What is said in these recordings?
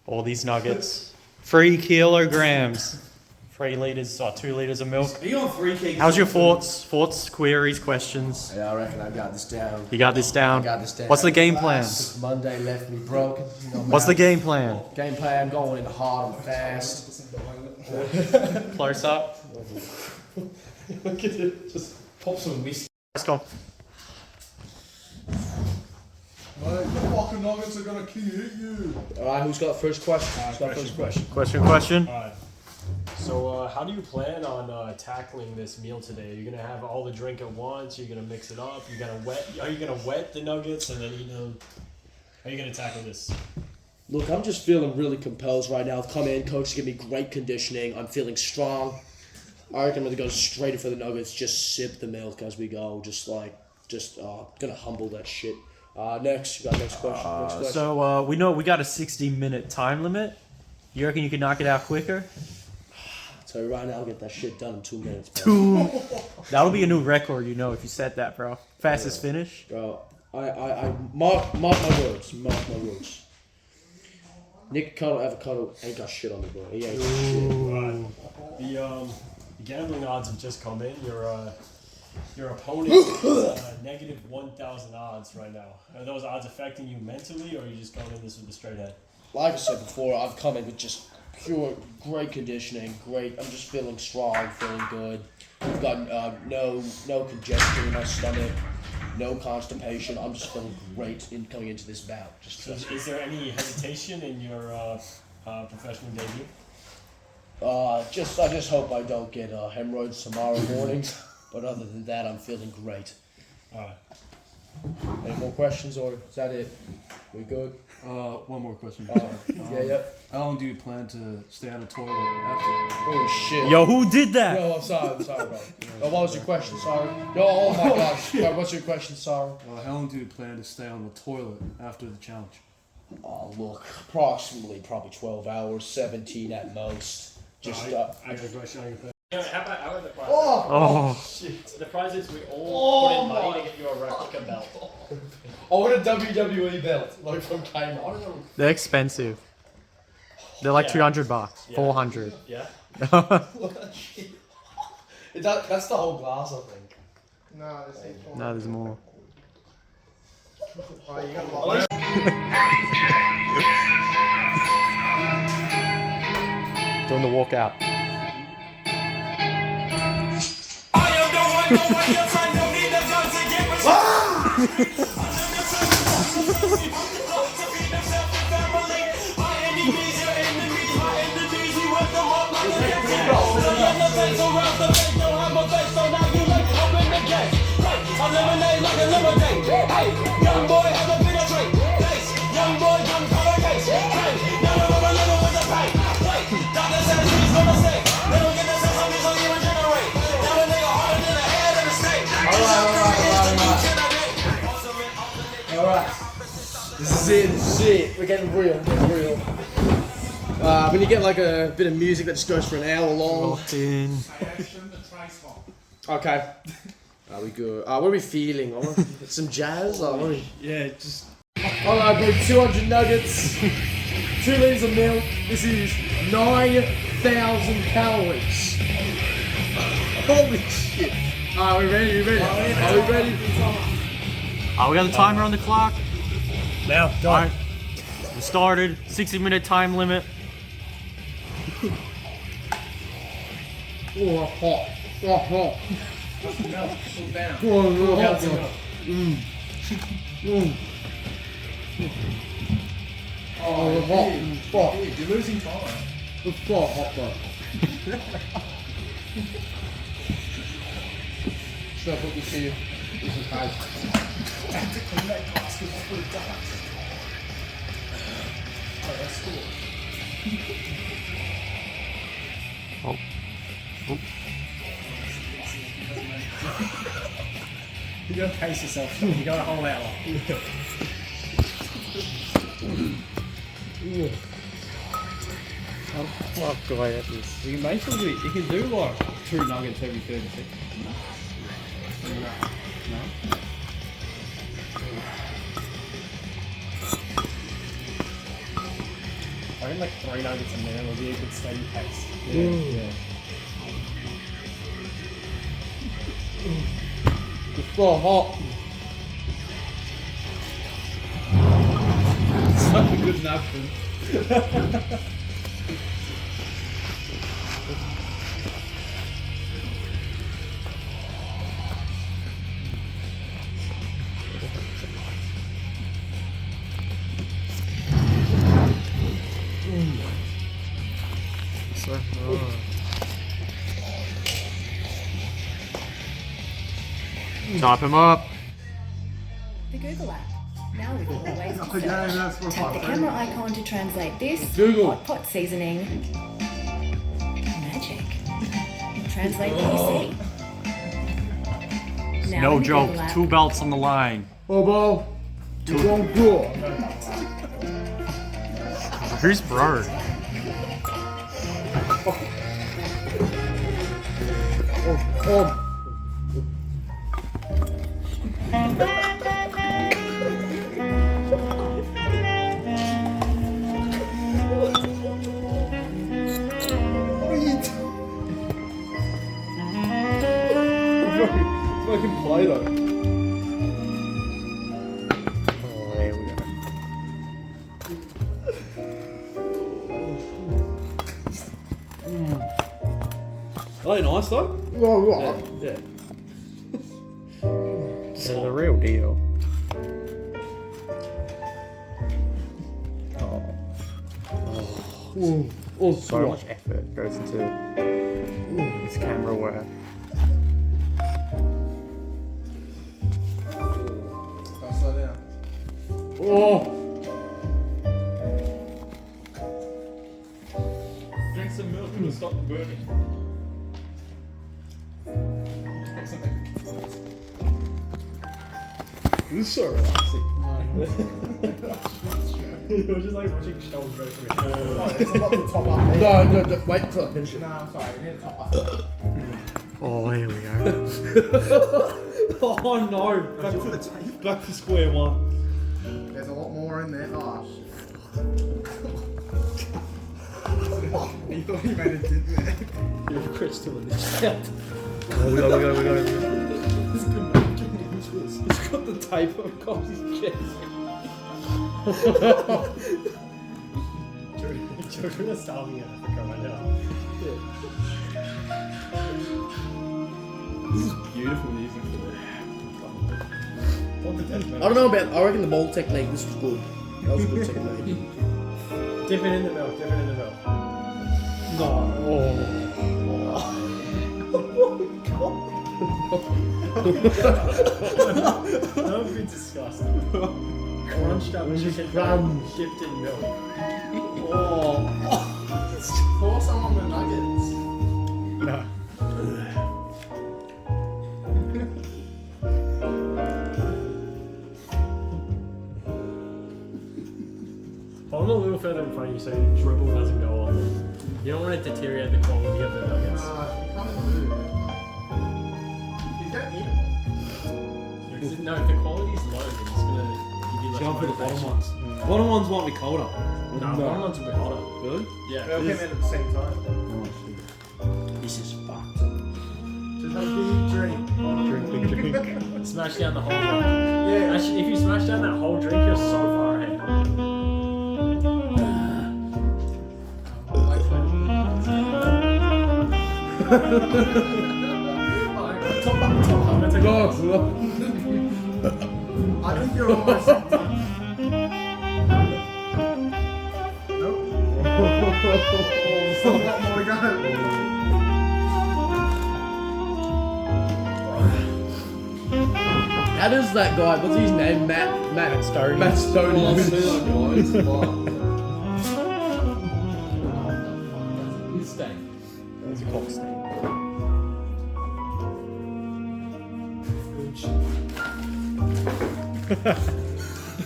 All these nuggets. 3 kilograms. 3 liters or 2 liters of milk. Are you on 3 kg? How's your thoughts? Thoughts, queries, questions? Yeah, I reckon I got this down. You got this down? I got this down. What's the game plan? Monday left me broken. You know, What's the game plan? game plan? Going in hard and fast. Close up. Look at it. Just pop some whiskey. Let's go. Mate, the fucking nuggets are gonna hit you. Alright, who's got first question? Who's got first question? Question. Alright. So, how do you plan on tackling this meal today? Are you gonna have all the drink at once? Are you gonna mix it up? Are you gonna wet the nuggets and then eat them? How are you gonna tackle this? Look, I'm just feeling really composed right now. I've come in, coach give me great conditioning. I'm feeling strong. I reckon I'm gonna go straight in for the nuggets. Just sip the milk as we go. Gonna humble that shit. Next, you got next question. Next question. So we know we got a 60-minute time limit. You reckon you can knock it out quicker? So right now, I'll get that shit done in 2 minutes, bro. That'll be a new record, if you set that, bro. Fastest finish. Bro, I mark my words. Mark my words. Nick Cotto, Avocado ain't got shit on me, bro. He ain't got shit. Right. The gambling odds have just come in. Your opponent is negative 1,000 odds right now. Are those odds affecting you mentally, or are you just going in this with a straight head? Like I said before, I've come in with just pure great conditioning. Great. I'm just feeling strong, feeling good. I've got no congestion in my stomach, no constipation. I'm just feeling great in coming into this bout. So is there any hesitation in your professional debut? I just hope I don't get hemorrhoids tomorrow morning. But other than that, I'm feeling great. Alright. Any more questions, or is that it? We good? One more question. Yeah. How long do you plan to stay on the toilet after? Oh shit. Yo, who did that? Yo, I'm sorry, bro. What was your question? Sorry. Yo, oh my gosh. Bro, what's your question? Sorry. How long do you plan to stay on the toilet after the challenge? Oh, look, approximately probably 12 hours, 17 at most. Just I got a question on your question. How about the prize? Oh, Shit. The prize is we all put in money to get you a replica belt. I want a WWE belt, like from Kmart. they're expensive. They're like Yeah. $300, Yeah. 400. Yeah? Look at that shit. That's the whole glass, I think. No, this ain't fun. No, there's more. Oh, you got a lot. Doing the walkout. Alright. This is it. We're getting real. When you get like a bit of music that just goes for an hour long. Locked in. Okay. Are we good? What are we feeling? Some jazz? Or what are we... Yeah, just. Alright, bro, 200 nuggets, 2 liters of milk. This is 9,000 calories. Holy shit. Alright, we ready? Are we ready? Oh, we got the timer on the clock. Now, done. Alright. We started. 60-minute time limit. Oh, hot. Oh, hot. Oh, hot. Fuck. You're losing time. It's so hot, bro. Should I put this here? This is high. Oh. Oh. You gotta pace yourself. You got a whole hour. Fuck, go ahead at this. You can basically do like 2 nuggets every 30 seconds. No? only like 3 nuggets in there, it'll be a good steady pace. Yeah. It's so hot. Such a good napkin. So hard. Type him up. The Google app. Now with more ways to search. Yeah, that's what Tap the camera icon to translate this. Google. Hot pot seasoning. Magic. Translate what you see. Now No in the joke. Google app. 2 belts on the line. Oh, well, you don't do it. Who's bro? Oh. What are you doing? It's making Play-Doh. Oh, there we go. Are they nice though? Oh, right. Yeah. This is the real deal. Oh, So much effort goes into this camera work. I'll slow down. Oh. Drink some milk and it'll stop the burning. This is so relaxing. It was just like watching shells go through. Oh, it's about to top up. No, wait till I finish it. No, I'm sorry, we need to top up. Oh, here we go. Oh no! Back to square one. There's a lot more in there. Oh, shit. You thought you made it, didn't you? You're a crystal in this chat. Oh, we got it. It's got the tape across his chest. Children are starving in Africa right now. This is beautiful music for I don't know about. I reckon the bowl technique. This was good. That was a good technique. Dip it in the milk, dip it in the milk. That would be disgusting. Crunched up chicken dipped in milk. Pour some on the nuggets. No. Hold them a little further in front of you so your dribble doesn't go on them. You don't want to deteriorate the quality of the nuggets. You can't move. He's gonna eat them. No, if the quality's low, then it's gonna give you less Jump for the bottom motivation. ones. Bottom ones might be colder. No, bottom ones will be hotter. Really? Yeah. They all came in at the same time. This is fucked. Just have a big drink. Smash down the whole drink. Yeah. Actually, if you smash down that whole drink, you're so far ahead. Top up, top up. I'm gonna take I think you're almost. Nope. Still a lot more to go. How does that guy? What's his name? Matt Stoney. Matt Stoney. Oh, I see that guys. His steak. It's a cock steak.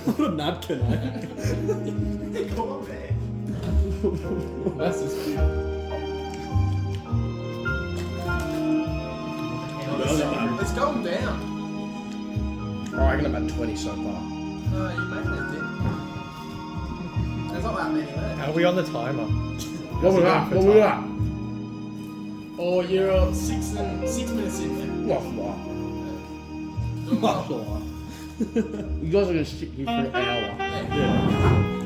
What a napkin, eh? Come on, man. That's just cute. It's going down. I reckon I'm at 20 so far. No, you're making it dip. It's not that that many left. Are we on the timer? What was that? What was that? Oh, you're 6 minutes in there. Not far. You guys are gonna sit here for an hour.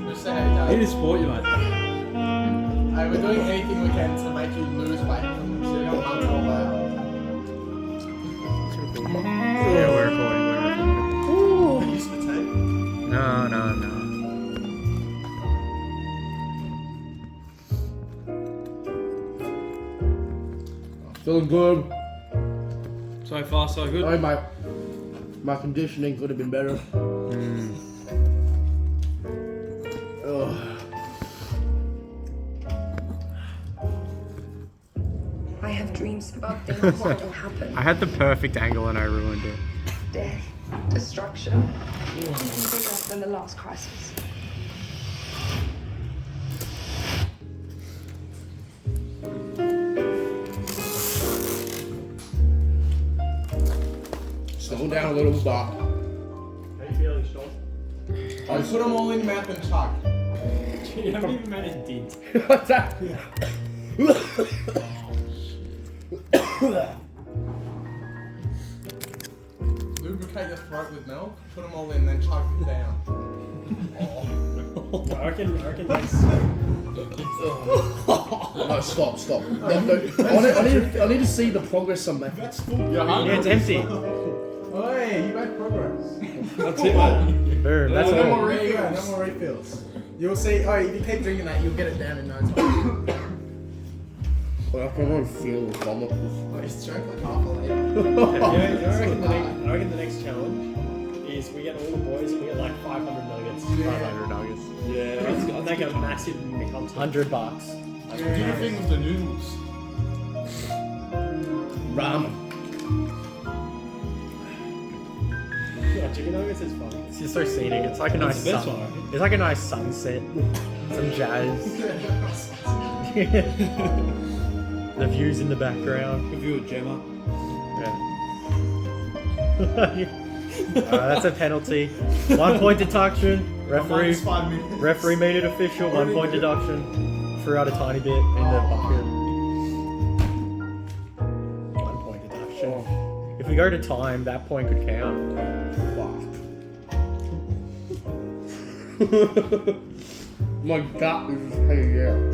Let's say how you It is sport, you mate. Hey, we're doing anything we can to make you lose weight from so you don't want to roll out. Yeah, we're recording. Use the tape. No. Feeling good. So far, so good. Sorry, my conditioning could have been better. Ugh. I have dreams about things that will happen. I had the perfect angle and I ruined it. Death, destruction, even bigger than the last crisis. Slow down a little bit. How you feeling, Sean? I put them all in your mouth and chug. You haven't even made a dent. What's that? Lubricate your throat with milk, put them all in, then chug it down. I reckon that's... No, stop. No, I need to see the progress I'm making. Yeah, it's empty. Hey, you made progress. That's it, mate. Boom. That's No more all. refills. No more refills. You'll see. Oh, if you keep drinking that, you'll get it down in no time. I can really feel the vomit. Oh, you drank like half a liter. Yeah, I reckon the next challenge is we get all the boys and we get like 500 nuggets. 500 nuggets. Yeah, that's like a massive meal. $100. Do the thing with the noodles. Ramen. Yeah, chicken nuggets is fun. It's just so scenic. It's like a nice the best sun. one, I reckon. It's like a nice sunset. Some jazz. The views in the background. Give you a Gemma. Yeah. That's a penalty. 1 point deduction. Referee. Minus 5 minutes. Referee made it official. 1 point deduction. Threw out a tiny bit in the bucket. 1 point deduction. If we go to time, that point could count. My gut is just hanging out.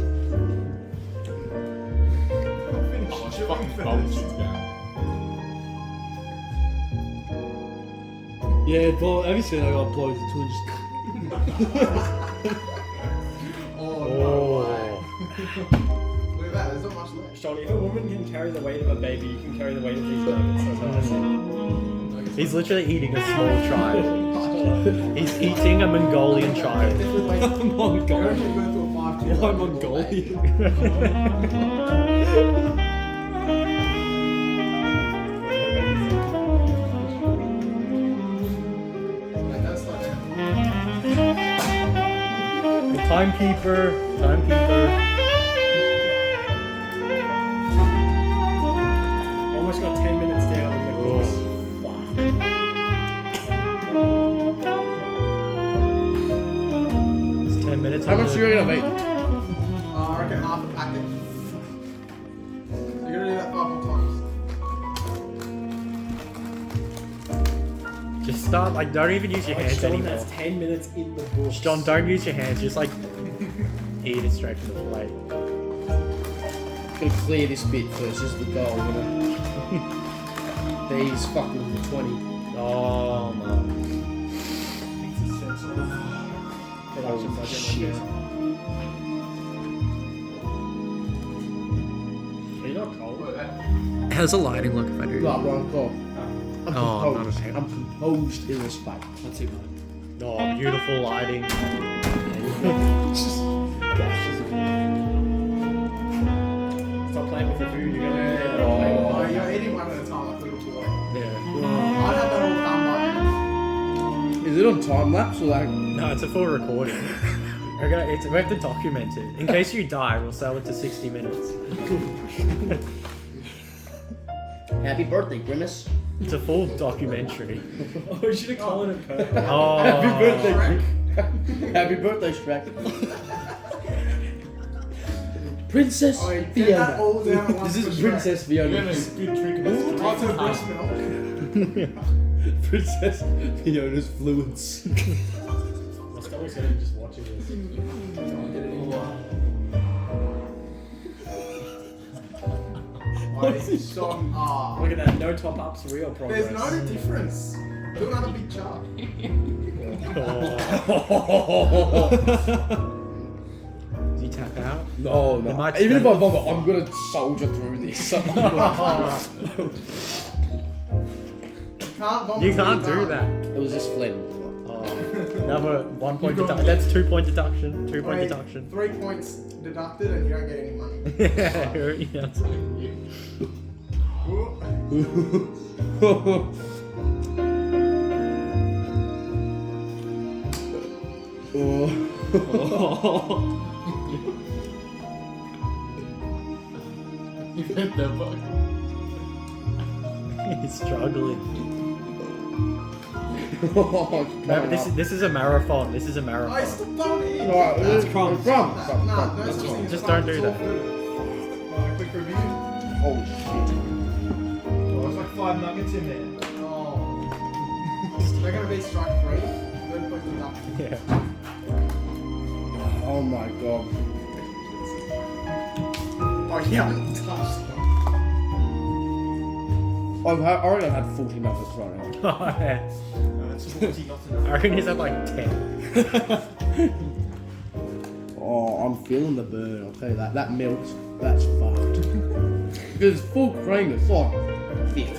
Yeah, bro, have you seen I got blows the twins? Oh. Look at that. There's not much left. Sean, if a woman can carry the weight of a baby, you can carry the weight of these nuggets. That's what I say. He's literally eating a small child. He's eating a Mongolian child. Mongolian. Why Mongolian? Like, that's like Timekeeper. Almost got 10 minutes down in the course. It's 10 minutes. How much do you reckon I've eaten? I reckon half a packet. You're gonna do that 5 more times. Just start, like, don't even use your hands Sean, anymore. that's 10 minutes in the books. John, don't use your hands. Just, like, eat it straight from the plate. Gonna clear this bit first. This is the goal, you know. These fucking 20. Oh, man. Production budget. Shit. Are you not cold? How's the lighting look if I do? Right, Ryan, go. I'm Oh, not composed. a fan. I'm composed in this fight. That's it, mate. Oh, beautiful lighting. Stop playing with the food. You're gonna. Oh, you're eating one at a time like a little boy. Yeah. I'd have that all done by now. Is it on time lapse or like? No, it's a full recording. We have to document it. In case you die, we'll sell it to 60 minutes. Happy birthday, Grimace. It's a full documentary. Oh, we should have called it a Oh. Happy birthday, Shrek. Happy birthday, Shrek. Princess Oh, wait, get that Fiona. all down at once. This is for Princess sure. Fiona. Good trick of Oh, it's a breast milk. Princess Fiona's fluids. My stomach's hurting just watching this. What's this song? Ah. Look at that, no top ups, real progress. There's no difference. Do another big chart. Does he tap out? No, It no. might Even if spend- I vomit, I'm gonna soldier through this. Can't vomit You till can't you're do done. that. It was just Flynn. Oh, another 1 point You got deduction. That's 2 point deduction. 2 point Wait, deduction. 3 points deducted and you don't get any money. Yeah, that's You hit the book. He's struggling. Oh, Remember, this is a marathon. This is a I marathon. still don't eat. Alright, That's crumbs. Crumb. Nah, no That's such fine. thing as Just crumbs, don't do it's all that. food. Quick review. Holy shit. Oh, there's like 5 nuggets in there. Oh. They're gonna be strike free. Good point deducted. Yeah. Oh my god. Oh, you haven't touched them. I reckon I've had 40 nuggets right now. Oh, yeah. That's 40, not enough. I reckon he's at like 10. Oh, I'm feeling the burn, I'll tell you that. That milk, that's fucked. Because it's full cream, it's like thick.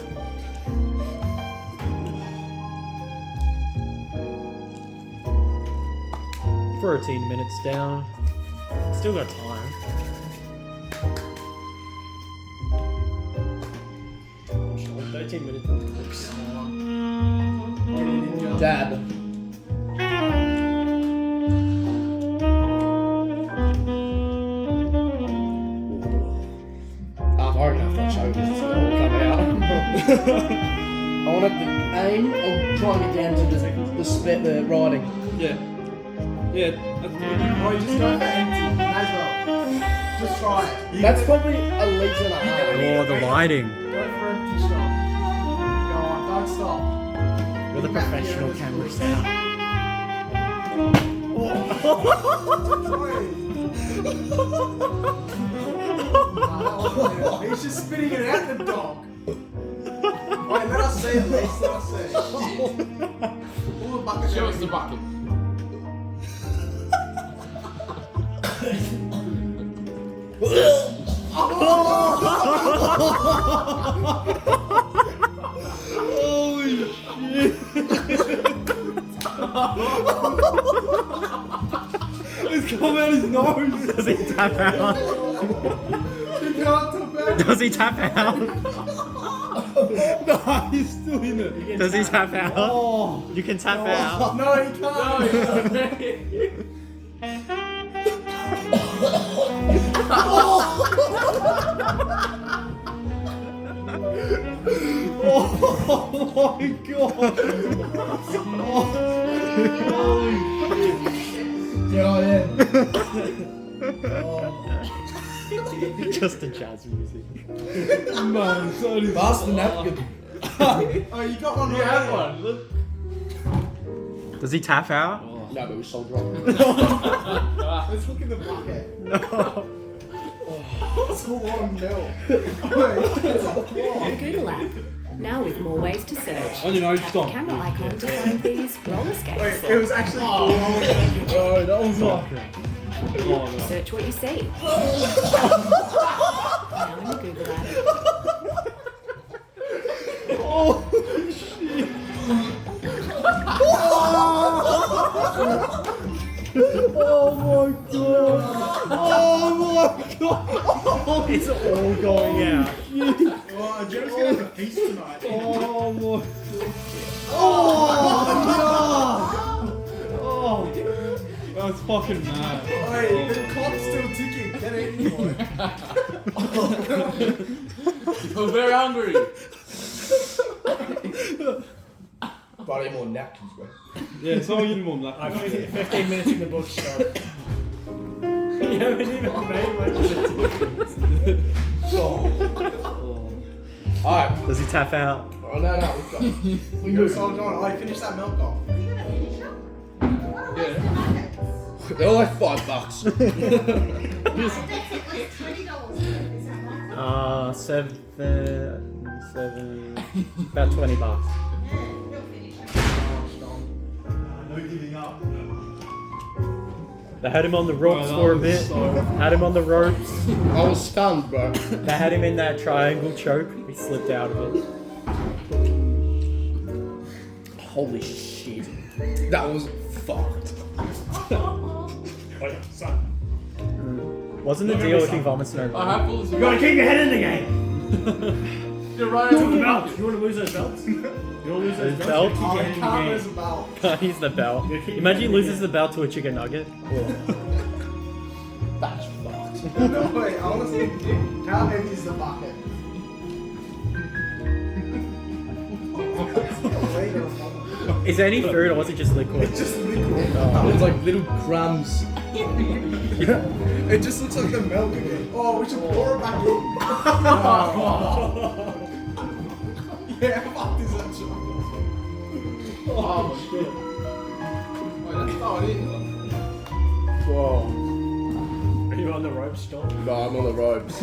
$13 minutes down. Still got time. I'm sure 13 minutes in the books. Dab. I reckon I've show this to come out. I want to aim, I'll try and get down to the writing. Yeah. Yeah, that's good. Oh, you just go for empty. May as well. Just try it. That's probably a litre and a half. Oh, the lighting. Go for empty shot. Go on, don't stop. With a professional camera setup. He's just spitting it out the dog. Wait, let us see at least. Let us see. All the bucket. Show us the bucket. It's come out his nose! Does he tap out? You can't tap out. Does he tap out? Nah, he's still in it. Does he tap out? Oh! You can tap out. No, he can't. Oh my god! Just the jazz music. Man, so did Pass the napkin. Oh, you got one. You have one. Does he tap out? No, but we're so drunk. Let's look in the bucket. No. It's a lot of milk. The Google app. Now with more ways to search. On your nose, Tap the stop. camera icon to find these roller skates. Wait, it was actually Oh, that was like. Oh, no. Search what you see. Now in the Google app. It's all going out. Oh, Joe's gonna have a feast tonight. Oh my. Oh, that's fucking mad. Wait, the clock's still ticking. Get in, boy. I'm very hungry. But I need more napkins, bro. Yeah, someone give him more than that. 15 minutes in the books, so. Yeah, haven't even made much of it. Alright. Does he tap out? Oh, no, we've got. We go Soldier John. Oh, finish that milk off. They're all like $5. Seven, about $20. No giving up. They had him on the ropes for a bit. Had him on the ropes. I was stunned, bro. They had him in that triangle choke. He slipped out of it. Holy shit. That was fucked. Wasn't the deal if he vomits no I more? have full. You gotta keep your head in the game. You're right. Took the belt. You wanna lose those belts? You wanna lose those His belts? belt? Keep your head in the Can't game. lose a belt. Can't use the belt. Imagine he loses the belt to a chicken nugget. That's fucked. No, wait, honestly, how heavy is the bucket? Is there any food or was it just liquid? It's just liquid. It's like little crumbs. It just looks like the milk again. Oh, we should pour it back in. Yeah, fuck this up, Sean. Oh my god. Wait, that's not it. Whoa. Are you on the ropes, John? No, I'm on the ropes.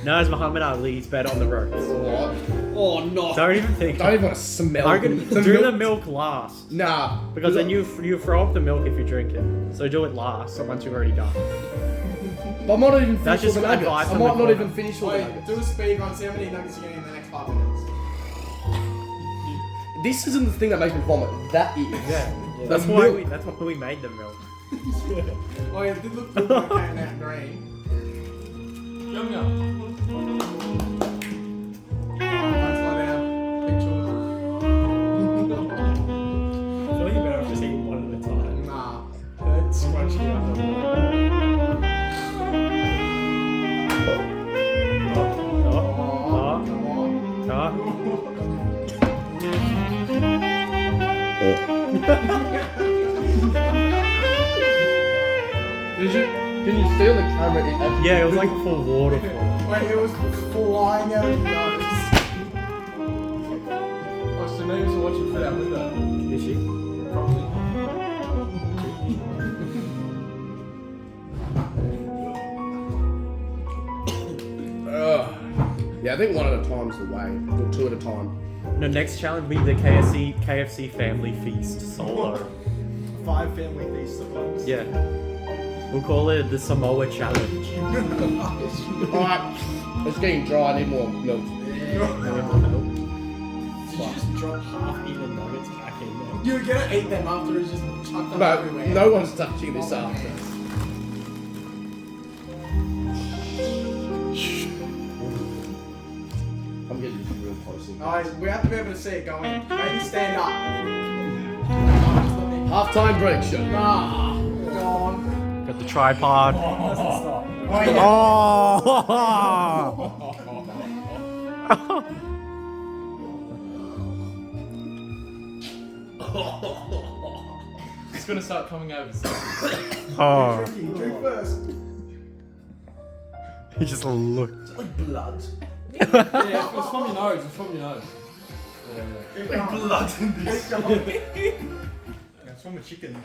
No, it's Muhammad Ali. He's better on the ropes. What? Oh no. Don't even think. Don't even want to smell I reckon the do milk. the milk last. Nah. Because then you throw up the milk if you drink it. So do it last, so once you've already done. But I might not even finish That's all just the nuggets. advice I from might the not corner. even finish all the Wait, nuggets. do a speed run, see how many nuggets you get in the next 5 minutes. This isn't the thing that makes me vomit. That is. Yeah. The That's why milk. that's why we made the milk. Oh yeah, it did look good when it came out green. Yum yum. Don't slow down. Picture. I feel like you're better off just eating one at a time. Nah. That's scrunchy up on Can you feel the camera? It actually- Yeah, it was like full waterfall. Wait, it was flying out of your nose. Oh, so maybe to watch it fit out with that. Is she? Probably. Yeah, I think one at a time's the way. Or two at a time. No, next challenge will be the KFC family feast solo. 5 family feasts at once. Yeah. We'll call it the Samoa challenge. Alright, it's getting dry. I need more milk. Did you just drop half-eaten nuggets back in there? You were gonna eat them after it's just chucked them No, everywhere. no one's touching this after. I'm getting real close. Alright, we have to be able to see it going. Maybe stand up. Half-time break show. Nah. Go on. Got the tripod. Oh, yeah. It's gonna start coming over soon. Oh. Drink first. He just looked. Blood. Yeah, it's from your nose. It's from your nose. Blood in this. That's from a chicken.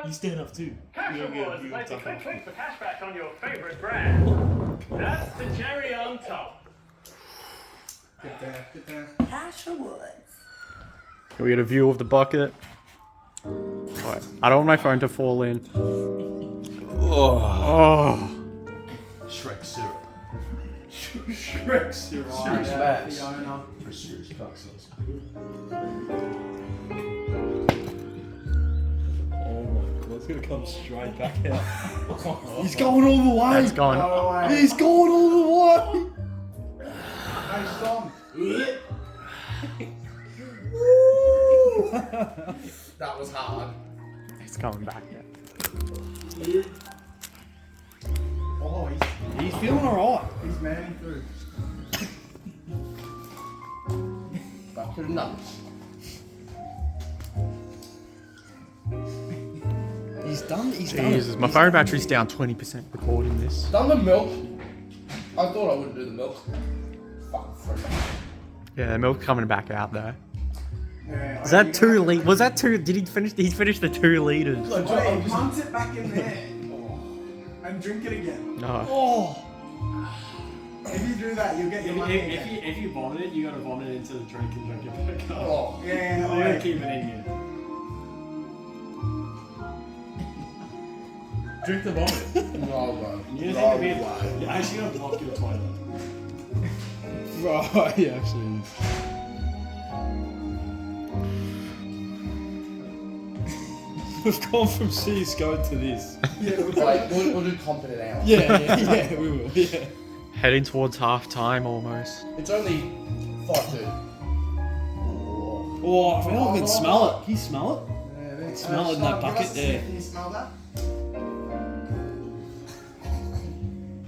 You stand up too. Cashrewards is like a quick click for cashback on your favorite brand. That's the cherry on top. Get there, get there. Can we get a view of the bucket? Alright. I don't want my phone to fall in. Oh. Shrek syrup. Shrek syrup. Serious facts. Fiona. For serious cocktails. Oh my god, it's gonna come straight back out. He's going all the way. It's gone. Go away. He's going all the way. Hey, Tom. That was hard. It's coming back now. Oh, He's feeling alright. he's manning through. Back to the nuts. Jesus, my phone battery's down 20% recording this. Done the milk. I thought I wouldn't do the milk. Fuck freak. Yeah, the milk coming back out though. Yeah, Is that 2 liters? Was that 2? Did he finish? He finished the 2 liters. Wait, punt it back in there. And drink it again. No. Oh. If you do that, you'll get your money again. If you vomit it, you gotta vomit it into the drink and drink it back up. Oh. Yeah, You gotta wait. keep it in you. Drink the vomit. No, bro. You No think way. you're actually gonna block your toilet. Right, yeah, actually. We've gone from CSGO to this. Like, we'll do competent hour. Yeah, we will, yeah. Heading towards half time almost. It's only 5-2. Oh, I feel like I can smell it. Can you smell it? Smell it in that Give bucket us a there. sniff. Can you smell that?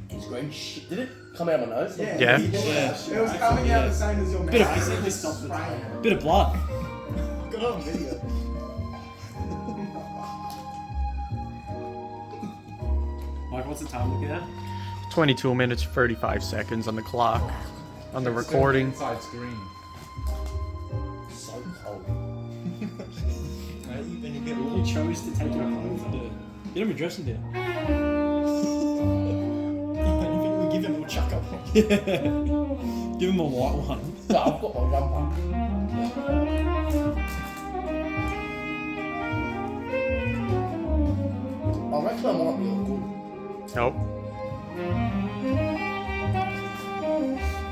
It's green shit. Did it come out of my nose? Yeah. Yeah. It was coming out the same as your mouth. Bit of- I said just stop the Spraying timer. it. Bit of blood. Got it on video. Mike, what's the time looking at? 22 minutes 35 seconds on the clock. On the recording. Inside screen. So cold. You chose to take your clothes off. Get him a dressing down. We give him a little chuck up. Give him a white one. So I've got my jumper. I reckon I might be all good. Nope.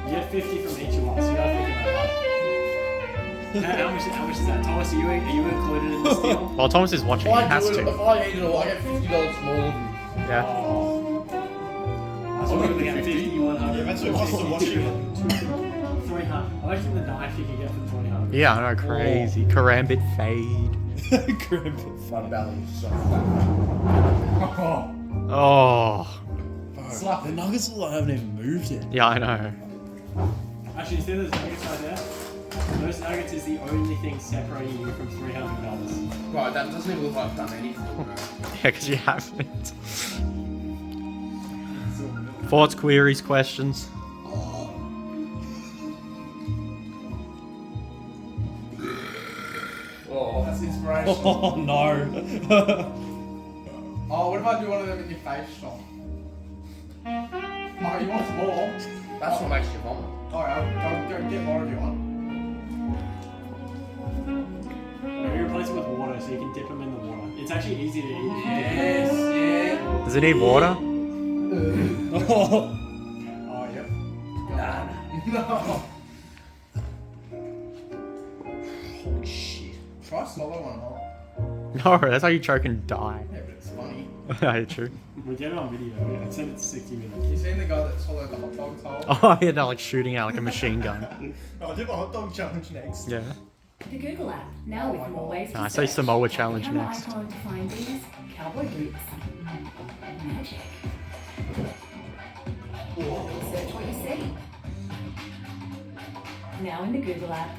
You get 50 from each of us. You gotta think about that. How much is that? Thomas, are you included in this deal? Well, Thomas is watching. If He I has do it, to. if I eat it all, I get $50 more than Yeah. Oh. That's what we got 50, 100. Yeah, that's what cost of watching it. 300. I like the knife you can get for 300. Yeah, I know. Crazy. Karambit fade. my belly. So Oh. Fuck, the nuggets look like they haven't even moved yet. Yeah, I know. Actually, see those nuggets right there? Those nuggets is the only thing separating you from $300. Right, that doesn't even look like I've done anything, bro. Yeah, because you haven't. Thoughts, queries, questions? Oh, that's inspirational. Oh no. Oh, what if I do one of them in your face, Sean? Oh, you want more? That's what makes you vomit. Alright, go get more if you want. Maybe replace it with water so you can dip them in the water. It's actually easy to eat. Yes, yeah. Does it need water? Oh, yep. No. Holy shit. Try swallow one, huh? No, that's how you choke and die. Yeah, but it's funny. Yeah, true. We get it on video. Yeah. Send it to 60 minutes. You seen the guy that swallowed the hot dog's whole? Oh, yeah, they're like shooting out like a machine gun. I'll do the hot dog challenge next. Yeah. The Google app, now with more ways to I say search. Samoa challenge Camera next. icon to find these cowboy boots. Magic. Search what you see. Now in the Google app.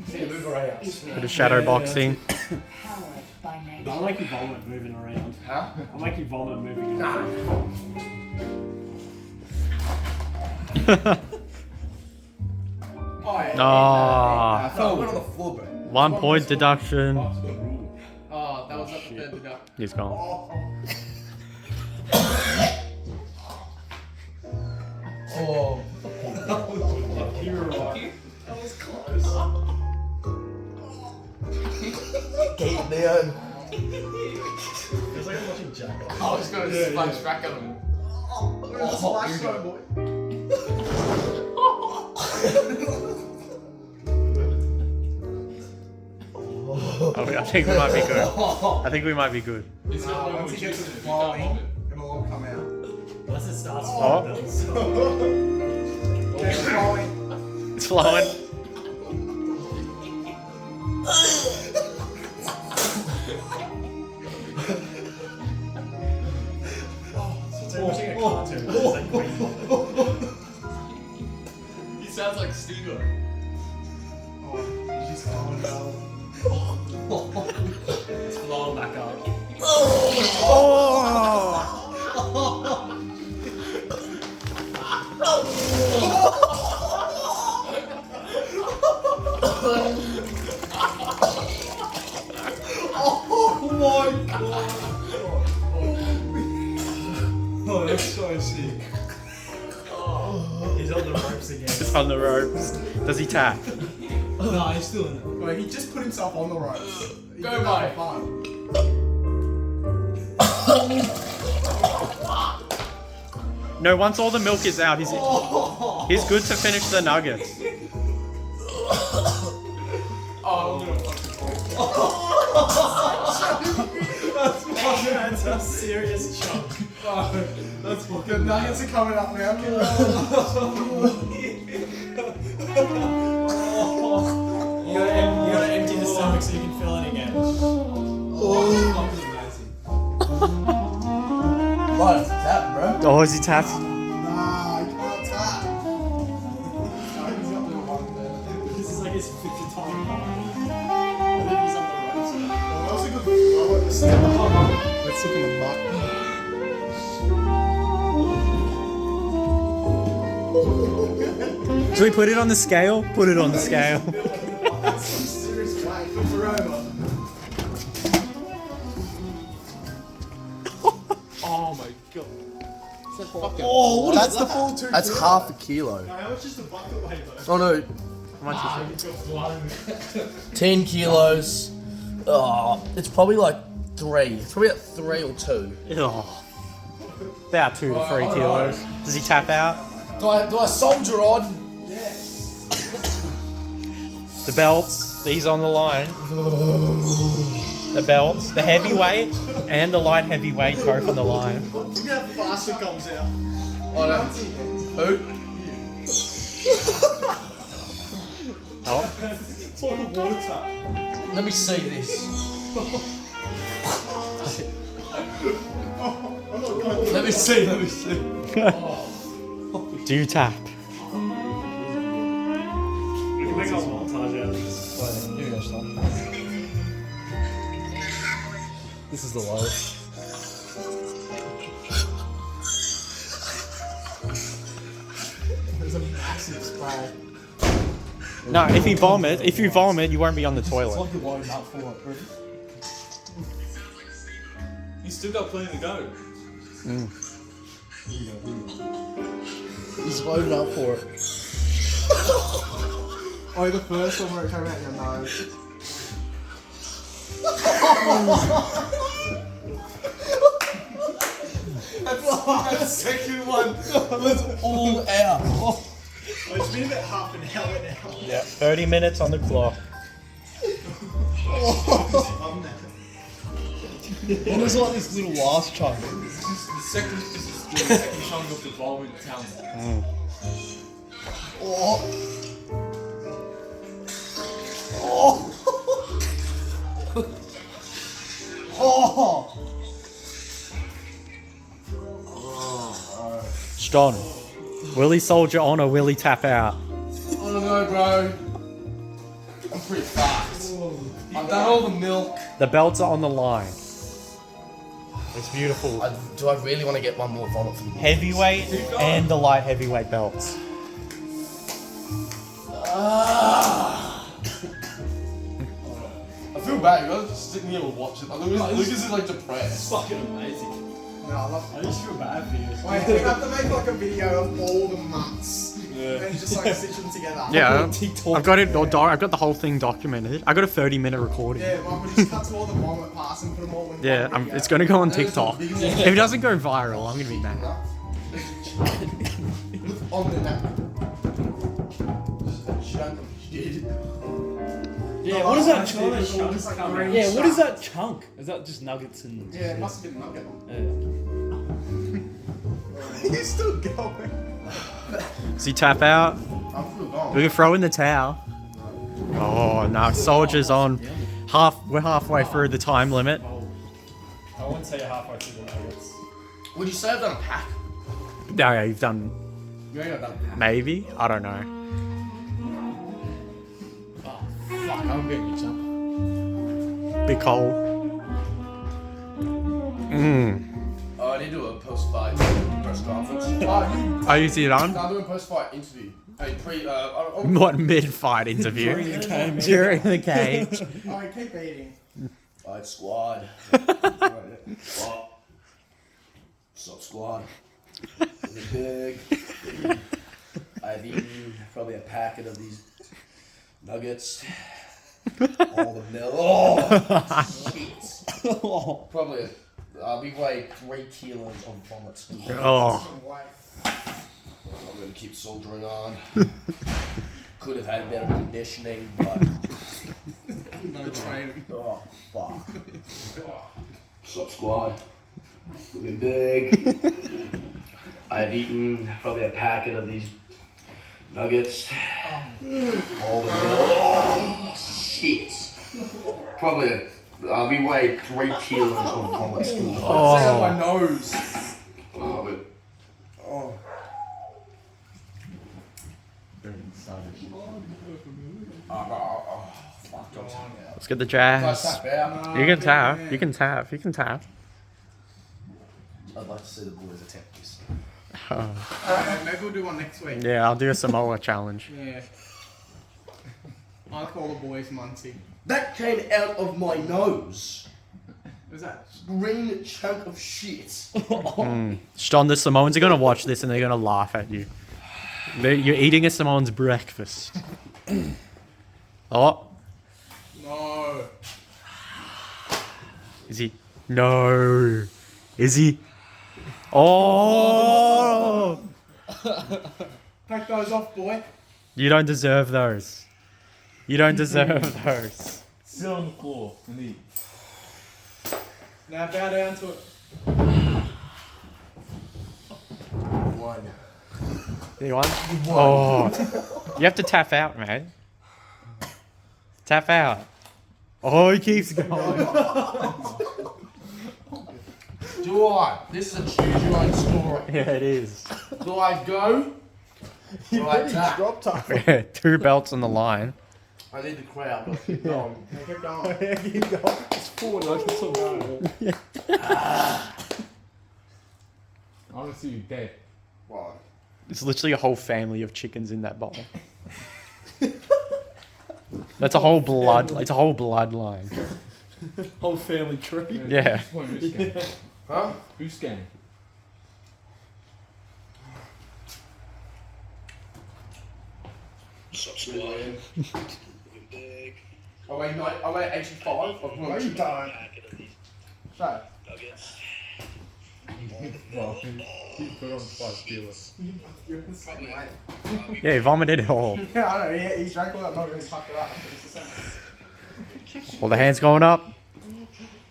See, move around. Bit of shadow boxing. Powered by nature. I'll make you vomit moving around. Huh? I'll make you vomit moving around. Oh, yeah. Oh. I fell on the floor, bro. 1 point deduction. Oh, that was up to the deduct. He's gone. Oh. You were right. That was close. Get it down. It's like I'm watching Jack. I was going to splash back at him. Look at the splash zone, boy. Oh, I think we might be good. I think we might be good. Once he gets it flowing, it'll all come out. Unless it starts Oh. Get it flowing. It's flowing. It's like watching a cartoon. It's like green. He sounds like Stevo. Oh, he's just flowing down. back up. Oh my god! Oh, that's so sick. He's on the ropes again. It's on the ropes. Does he tap? No, he's still in it. Wait, he just put himself on the ropes. He Go, did that mate. for fun. No, once all the milk is out, he's good to finish the nuggets. Oh, I'm gonna That's a serious chunk. That's fucking nuggets are coming up now. You gotta empty the stomach so you can fill it again. What is that, bro? Oh, is he tapped? Nah, I can't tap. No, he's not doing one there. This is like his fifth time. I think he's on the ropes. Well, that's a good thing. I want to step up. Let's look in the muck. Should we put it on the scale? Put it on the scale. That's some serious weight for forever. Oh my god. Oh, what that's the full 2 That's kilos. half a kilo. How much is the bucket weigh though? Oh no, How much is it? 10 kilos. It's probably like 3. It's probably at 3 or 2. Oh. About 2 to 3 kilos. Does he tap out? Do I soldier on? The belts, these on the line. The belts, the heavyweight and the light heavyweight both on the line. Look how fast it comes out. Oh no. Who? Oh, It's like a water tap. Let me see this. Let me see. do you tap? We can make a montage out of this. Here we go, stop. This is the lowest. There's a massive spray. No, if you vomit, you won't be on the It's toilet. like you're loading up for it, bro. You still got plenty to go. He's loaded up for it. Oh, the first one where it came out your nose. That second one. It's all out. Oh, it's been about half an hour now. Yeah, 30 minutes on the clock. It was like this little last chunk. The second chunk of the vomit count. John, will he soldier on or will he tap out? I don't know, bro. I'm pretty fucked. I've done all the milk. The belts are on the line. It's beautiful. Do I really want to get one more vomit from you? Heavyweight and the light heavyweight belts. I feel bad. You gotta just sit here and watch it. Like, Lucas is like depressed. Fucking amazing. No, I love I just feel bad for you. Wait, we have to make like a video of all the mutts. And just like stitch them together. Yeah, I've got it. I've got the whole thing documented. I got a 30-minute recording. Yeah, Michael just cuts all the vomit parts and put them all in Yeah, one video. it's gonna go on TikTok. If it doesn't go viral, I'm gonna be mad. On the net. Yeah, what is that chunk? chunk? Yeah, what is that chunk? Is that just nuggets and? Yeah, it must have been nugget. Yeah. He's still going. Does he tap out? I'm still going. We can throw in the towel. Oh no, soldier's on. We're halfway through the time limit. I wouldn't say you're halfway through the nuggets. Would you say I've done a pack? No, yeah, you've done You ain't done. maybe. I don't know. Fuck, I'm getting you something. Big hole. I need to do a post-fight press conference. Are you see it on? I'm doing a post-fight interview. Hey, What mid-fight interview? During the cage. Alright, keep eating. Alright, squad. Squad. What's up, squad? Really big. I've eaten probably a packet of these nuggets. All the milk. Oh, shit. Probably I'll be like 3 kilos of vomit. Oh. I'm gonna keep soldiering on. Could have had better conditioning, but No training. oh fuck. What's up, squad? Really big. I've eaten probably a packet of these nuggets. All the milk. Oh, shit. Probably I'll be like 3 kilos of vomit. It's out my nose. Oh, but Let's get the jazz. You can tap. You can tap. You can tap. I'd like to see the boys attempt this. Maybe we'll do one next week. Yeah, I'll do a Samoa challenge. Yeah. I'll call the boys Muncie. That came out of my nose. What's that? Green chunk of shit. Sean, the Samoans are gonna watch this and they're gonna laugh at you. You're eating a Samoan's breakfast. Oh, No. is he? No. Is he? Oh! Take those off, boy. You don't deserve those. You don't deserve those. Sit on the floor and eat. Now bow down to it. One. You want? Oh. You have to tap out, man. Tap out. Oh, he keeps going. Do I? This is a choose your own story. Yeah, it is. Do I go? Do I tap? 2 belts on the line. I need the crowd. Let's keep going. Keep going. It's 4 nuggets on the I want to see you dead. Why? It's literally a whole family of chickens in that bowl. That's a whole blood. It's a whole bloodline. Whole family tree. Yeah. Who's scanning? Huh? Who's scanning? Subscribe. Oh wait, no. Oh wait, 85. No, you don't. So. Well, keep put on 5 kilos. You're insane, mate. Yeah, he vomited it all. Yeah, I know. He drank all that milk and he fucked it up. It's the same. Well, the hand's going up.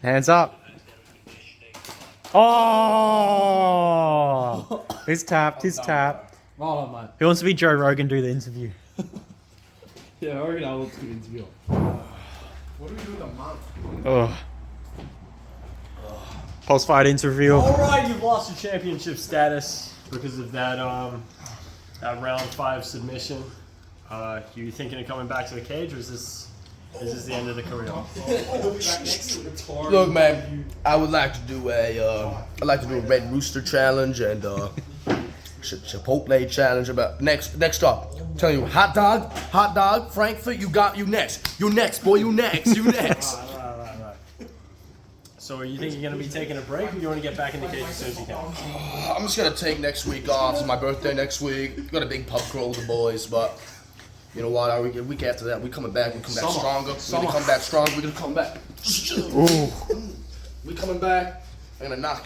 Hands up. Oh! He's tapped. He's tapped. Oh, man. Who wants to be Joe Rogan do the interview? Yeah, I reckon I want to do the interview. What do we do with a month? Ugh. Post-fight interview. Alright, you've lost your championship status because of that that round 5 submission. You thinking of coming back to the cage, or is this the end of the career? Look, man, I would like to do a Red Rooster challenge and Chipotle challenge. About next up, I'm telling you, hot dog, Frankfurt. You next. You next, boy. You next. Right. So, are you think you're gonna be taking a break, or you want to get back in the cage as soon as you can? I'm just gonna take next week off. It's my birthday next week. Got a big pub crawl with the boys, but you know what? A week after that, we coming back. We come back stronger. We're gonna come back stronger. We're gonna come back. We coming back. I'm gonna knock.